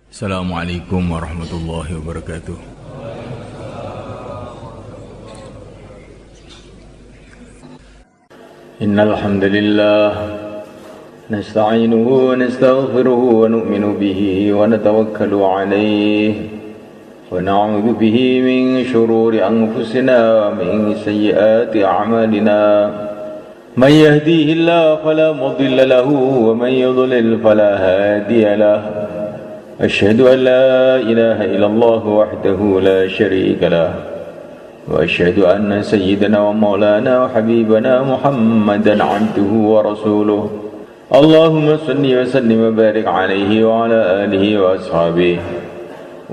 Assalamualaikum warahmatullahi wabarakatuh. Innal hamdalillah nasta'inuhu wa nastaghfiruhu wa nu'minu bihi wa natawakkalu 'alaihi wa na'udzu bihi min shururi anfusina wa min sayyiati a'malina. Man yahdihillahu fala mudilla lahu wa man yudlil fala hadiya lahu. أشهد أن لا إله إلا الله وحده لا شريك له وأشهد أن سيدنا ومولانا وحبيبنا محمدا عبده ورسوله اللهم صل وسلم وبارك عليه وعلى آله وأصحابه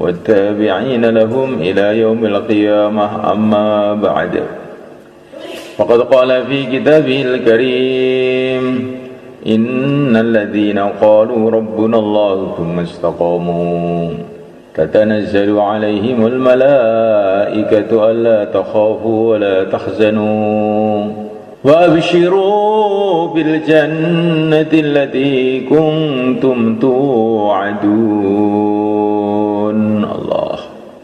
والتابعين لهم إلى يوم القيامة أما بعد فقد قال في كتابه الكريم إن الذين قالوا ربنا الله ثم استقاموا تتنزل عليهم الملائكة ألا تخافوا ولا تحزنوا وأبشروا بالجنة التي كنتم توعدون الله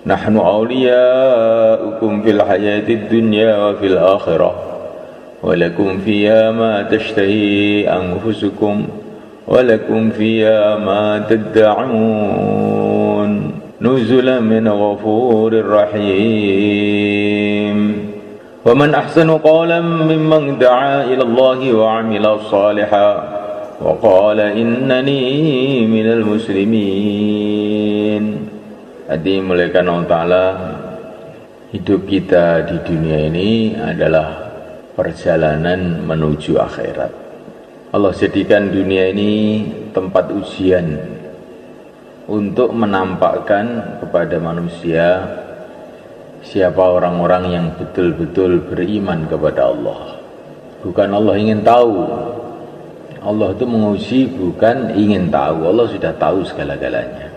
نحن أولياؤكم في الحياة الدنيا وفي الآخرة ولكم فيها ما تشتهي أنفسكم ولكم فيها ما تدعون نزلا من غفور رحيم ومن أحسن قولا ممن دعا إلى الله وعمل صالحا وقال إنني من المسلمين. Dimulakan Allah Ta'ala, hidup kita di dunia ini adalah perjalanan menuju akhirat. Allah jadikan dunia ini tempat ujian untuk menampakkan kepada manusia siapa orang-orang yang betul-betul beriman kepada Allah. Bukan Allah ingin tahu. Allah itu menguji bukan ingin tahu. Allah sudah tahu segala-galanya.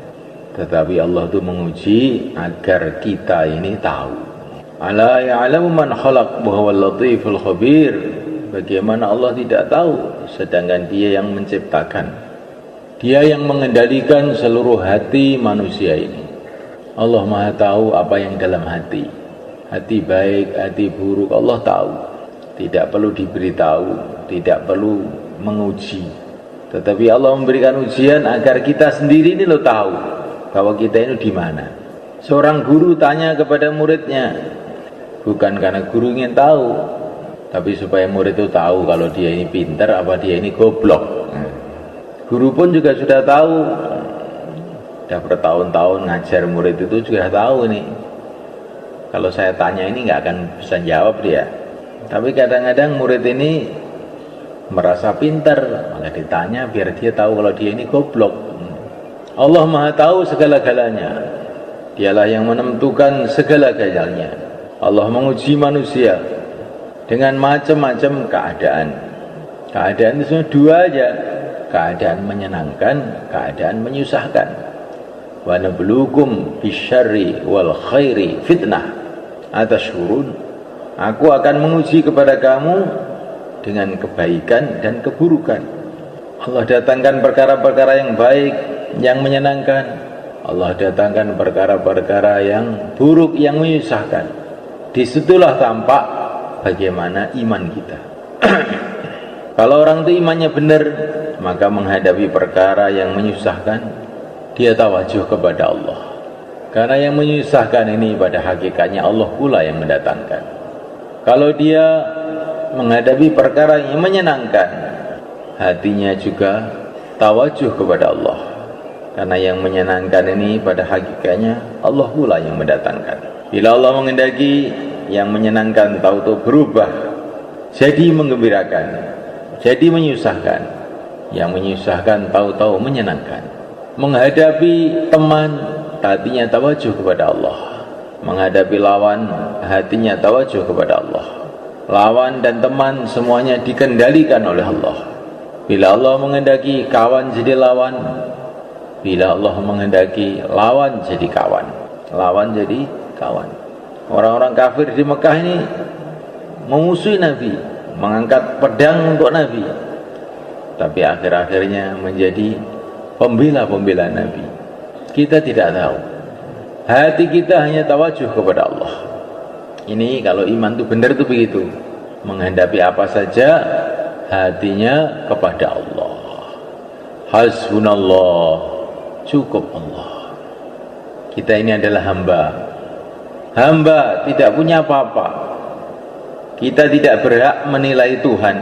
Tetapi Allah itu menguji agar kita ini tahu. Ala ya'lamu man khalaq wa huwal latiful khabir. Bagaimana Allah tidak tahu sedangkan Dia yang menciptakan. Dia yang mengendalikan seluruh hati manusia ini. Allah Maha tahu apa yang dalam hati. Hati baik, hati buruk Allah tahu. Tidak perlu diberitahu, tidak perlu menguji. Tetapi Allah memberikan ujian agar kita sendiri ini lo tahu bahwa kita ini di mana. Seorang guru tanya kepada muridnya, bukan karena guru ingin tahu, tapi supaya murid itu tahu kalau dia ini pintar apa dia ini goblok. Guru pun juga sudah tahu, sudah bertahun-tahun ngajar murid itu juga tahu nih. Kalau saya tanya ini nggak akan bisa jawab dia. Tapi kadang-kadang murid ini merasa pintar, maka ditanya biar dia tahu kalau dia ini goblok. Allah Maha tahu segala-galanya. Dialah yang menentukan segala-galanya. Allah menguji manusia dengan macam-macam keadaan. Keadaan itu cuma dua aja, keadaan menyenangkan, keadaan menyusahkan. Wa nabluukum bisyarri wal khairi fitnah atashurun. Aku akan menguji kepada kamu dengan kebaikan dan keburukan. Allah datangkan perkara-perkara yang baik, yang menyenangkan. Allah datangkan perkara-perkara yang buruk, yang menyusahkan. Disitulah tampak bagaimana iman kita. Kalau orang itu imannya benar, maka menghadapi perkara yang menyusahkan, dia tawajuh kepada Allah. Karena yang menyusahkan ini pada hakikatnya Allah pula yang mendatangkan. Kalau dia menghadapi perkara yang menyenangkan, hatinya juga tawajuh kepada Allah. Karena yang menyenangkan ini pada hakikatnya Allah pula yang mendatangkan. Bila Allah menghendaki yang menyenangkan tahu-tahu berubah jadi menggembirakan, jadi menyusahkan. Yang menyusahkan tahu-tahu menyenangkan. Menghadapi teman, hatinya tawajuh kepada Allah. Menghadapi lawan, hatinya tawajuh kepada Allah. Lawan dan teman semuanya dikendalikan oleh Allah. Bila Allah menghendaki kawan jadi lawan, bila Allah menghendaki lawan jadi kawan, lawan jadi kawan. Orang-orang kafir di Mekah ini memusuhi Nabi, mengangkat pedang untuk Nabi, tapi akhir-akhirnya menjadi pembela-pembela Nabi. Kita tidak tahu. Hati kita hanya tawajuh kepada Allah. Ini kalau iman itu benar itu begitu. Menghadapi apa saja hatinya kepada Allah. Hasbunallah, cukup Allah. Kita ini adalah hamba. Hamba tidak punya apa-apa. Kita tidak berhak menilai Tuhan.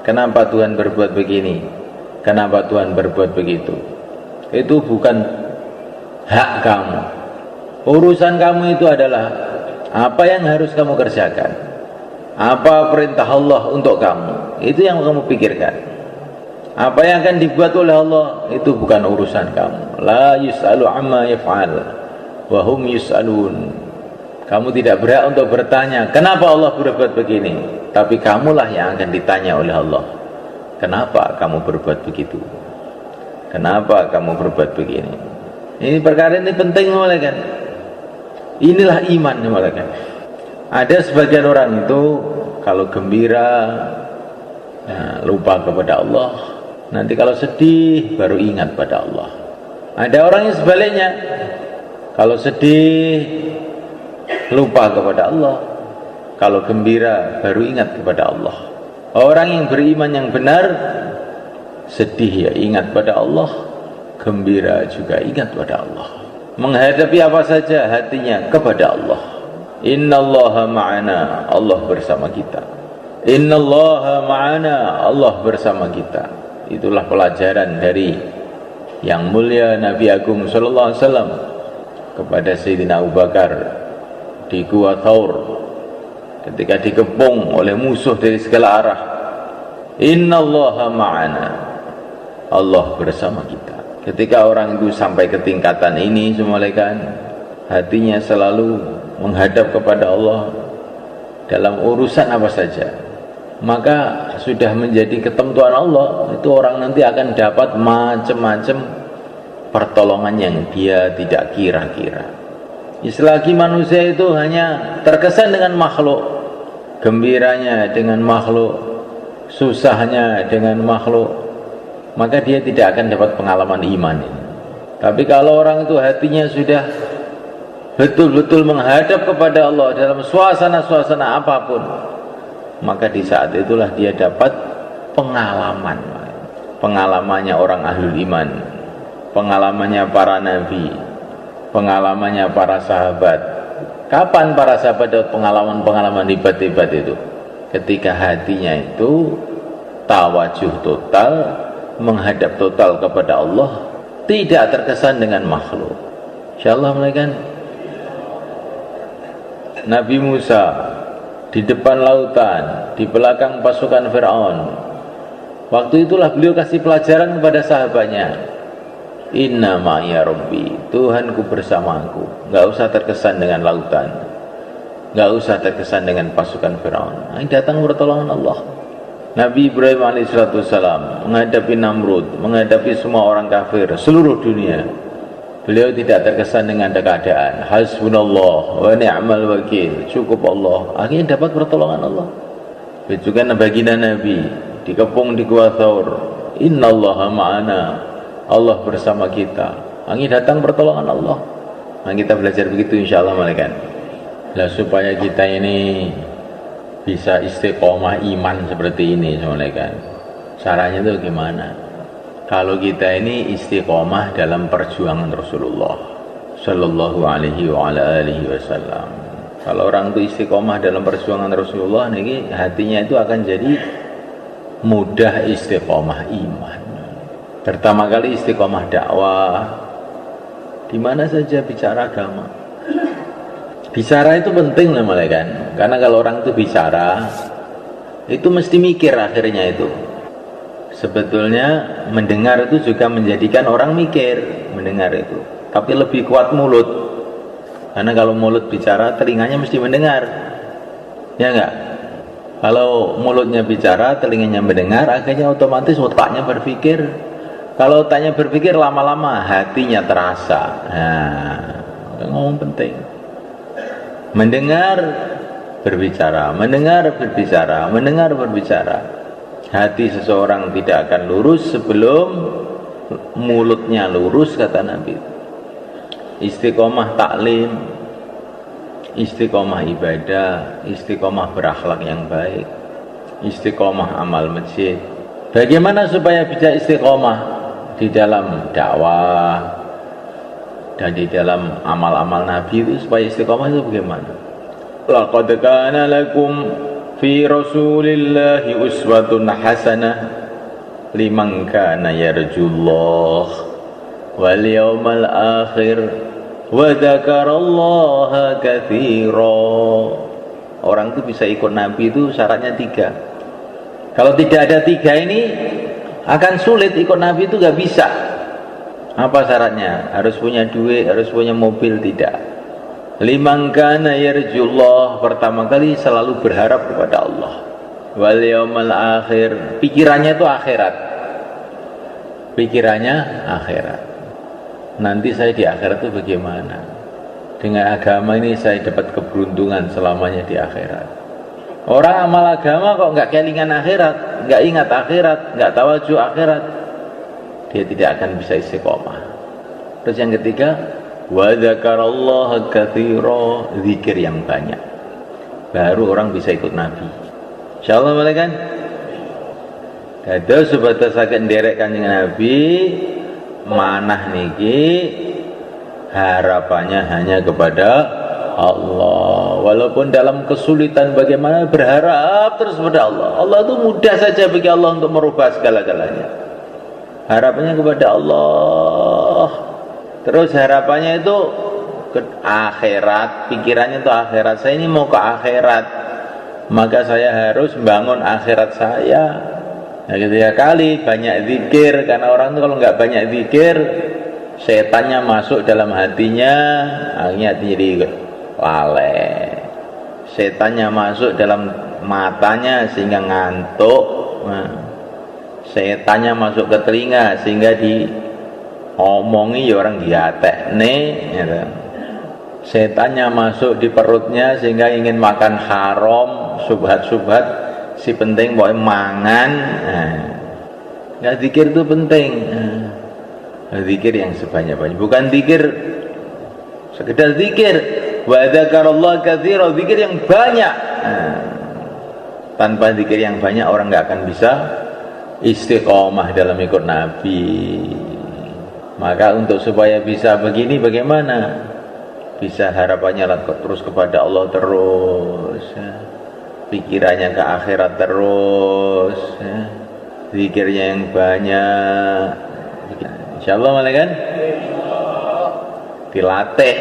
Kenapa Tuhan berbuat begini? Kenapa Tuhan berbuat begitu? Itu bukan hak kamu. Urusan kamu itu adalah apa yang harus kamu kerjakan, apa perintah Allah untuk kamu, itu yang kamu pikirkan. Apa yang akan dibuat oleh Allah itu bukan urusan kamu. La yus'alu amma yaf'al wa hum yus'alun. Kamu tidak berhak untuk bertanya kenapa Allah berbuat begini, tapi kamulah yang akan ditanya oleh Allah. Kenapa kamu berbuat begitu? Kenapa kamu berbuat begini? Ini perkara ini penting, kan? Inilah iman, kan? Ada sebagian orang itu kalau gembira lupa kepada Allah, nanti kalau sedih baru ingat pada Allah. Ada orang yang sebaliknya, kalau sedih lupa kepada Allah, kalau gembira baru ingat kepada Allah. Orang yang beriman yang benar, sedih ya ingat pada Allah, gembira juga ingat pada Allah. Menghadapi apa saja hatinya kepada Allah. Innallaha ma'ana, Allah bersama kita. Innallaha ma'ana, Allah bersama kita. Itulah pelajaran dari yang mulia Nabi Agung sallallahu alaihi wasallam kepada Sayyidina Abu Bakar di Gua Thaur ketika dikepung oleh musuh dari segala arah. Innallaha ma'ana, Allah bersama kita. Ketika orang itu sampai ke tingkatan ini, semalekan hatinya selalu menghadap kepada Allah dalam urusan apa saja, maka sudah menjadi ketentuan Allah. Itu orang nanti akan dapat macam-macam pertolongan yang dia tidak kira-kira. Selagi manusia itu hanya terkesan dengan makhluk, gembiranya dengan makhluk, susahnya dengan makhluk, maka dia tidak akan dapat pengalaman iman ini. Tapi kalau orang itu hatinya sudah betul-betul menghadap kepada Allah dalam suasana-suasana apapun, maka di saat itulah dia dapat pengalaman. Pengalamannya orang ahlul iman, pengalamannya para nabi, pengalamannya para sahabat. Kapan para sahabat dapat pengalaman-pengalaman hebat-hebat itu? Ketika hatinya itu tawajuh total, menghadap total kepada Allah, tidak terkesan dengan makhluk. Insyaallah mereka Nabi Musa di depan lautan, di belakang pasukan Fir'aun. Waktu itulah beliau kasih pelajaran kepada sahabatnya, inna ma'iya rabbi, Tuhanku bersamaku. Gak usah terkesan dengan lautan, gak usah terkesan dengan pasukan Fir'aun. Ini datang pertolongan Allah. Nabi Ibrahim alaihissalam menghadapi Namrud, menghadapi semua orang kafir seluruh dunia, beliau tidak terkesan dengan keadaan. Hasbunallah wa ni'mal wakil, cukup Allah. Akhirnya dapat pertolongan Allah. Juga baginda Nabi dikepung di Gua Thaur, innallaha ma'ana, Allah bersama kita. Akhirnya datang pertolongan Allah. Nah, kita belajar begitu insyaallah malaikat. Lah supaya kita ini bisa istiqomah iman seperti ini, malaikat. Caranya itu gimana? Kalau kita ini istiqomah dalam perjuangan Rasulullah sallallahu alaihi wa ala alihi wasallam. Kalau orang itu istiqomah dalam perjuangan Rasulullah, ini hatinya itu akan jadi mudah istiqomah iman. Pertama kali istiqomah dakwah, di mana saja bicara agama. Bicara itu penting lah malaikat. Karena kalau orang itu bicara, itu mesti mikir akhirnya itu. Sebetulnya mendengar itu juga menjadikan orang mikir, mendengar itu. Tapi lebih kuat mulut. Karena kalau mulut bicara, telinganya mesti mendengar. Ya enggak? Kalau mulutnya bicara, telinganya mendengar, akhirnya otomatis otaknya berpikir. Kalau otaknya berpikir, lama-lama hatinya terasa. Nah, ngomong penting. Mendengar, berbicara, mendengar, berbicara, mendengar, berbicara. Hati seseorang tidak akan lurus sebelum mulutnya lurus, kata Nabi. istiqomah taklim, istiqomah ibadah, istiqomah berakhlak yang baik, istiqomah amal masjid. Bagaimana supaya bisa istiqomah di dalam dakwah dan di dalam amal-amal Nabi itu, supaya istiqomah itu bagaimana? Laqad kana lakum fi Rasulillahi uswatun hasanah liman kana yarjullah wal yawmal akhir wa dzakarallaha katsira. Orang itu bisa ikut Nabi itu syaratnya 3. Kalau tidak ada 3 ini akan sulit ikut Nabi itu, gak bisa. Apa syaratnya? Harus punya duit, harus punya mobil? Tidak. Liman kana yarjullah, pertama kali selalu berharap kepada Allah. Wal yaumal akhir, pikirannya itu akhirat. Pikirannya akhirat. Nanti saya di akhirat itu bagaimana? Dengan agama ini saya dapat keberuntungan selamanya di akhirat. Orang amal agama kok nggak kelingan akhirat, nggak ingat akhirat, nggak tawajuh akhirat, dia tidak akan bisa istiqomah. Terus yang ketiga, wa dzakarallaha katsira, zikir yang banyak, baru orang bisa ikut Nabi. Insyaallah boleh kan? Dados sebatas saged nderek Kanjeng Nabi, manah niki harapannya hanya kepada Allah. Walaupun dalam kesulitan bagaimana, berharap terus kepada Allah. Allah itu mudah saja bagi Allah untuk merubah segala-galanya. Harapannya kepada Allah. Terus harapannya itu ke akhirat, pikirannya itu akhirat. Saya ini mau ke akhirat, maka saya harus bangun akhirat saya. Nah, ketiga kali banyak zikir, karena orang itu kalau nggak banyak zikir, setannya masuk dalam hatinya, akhirnya jadi lalai. Setannya masuk dalam matanya sehingga ngantuk. Nah, setannya masuk ke telinga sehingga diomongi ya orang diatekne, gitu. Setannya masuk di perutnya sehingga ingin makan haram, subhat-subhat. Si penting pokoknya mangan. Nah, zikir itu penting. Zikir yang sebanyak-banyak, bukan zikir sekedar zikir. Wa dzakarallaha katsira, zikir yang banyak. Tanpa zikir yang banyak orang nggak akan bisa istiqomah dalam ikut Nabi. Maka untuk supaya bisa begini, bagaimana? Bisa harapannya terus kepada Allah terus, pikirannya ke akhirat terus, zikirnya yang banyak. Insyaallah malah kan dilatih.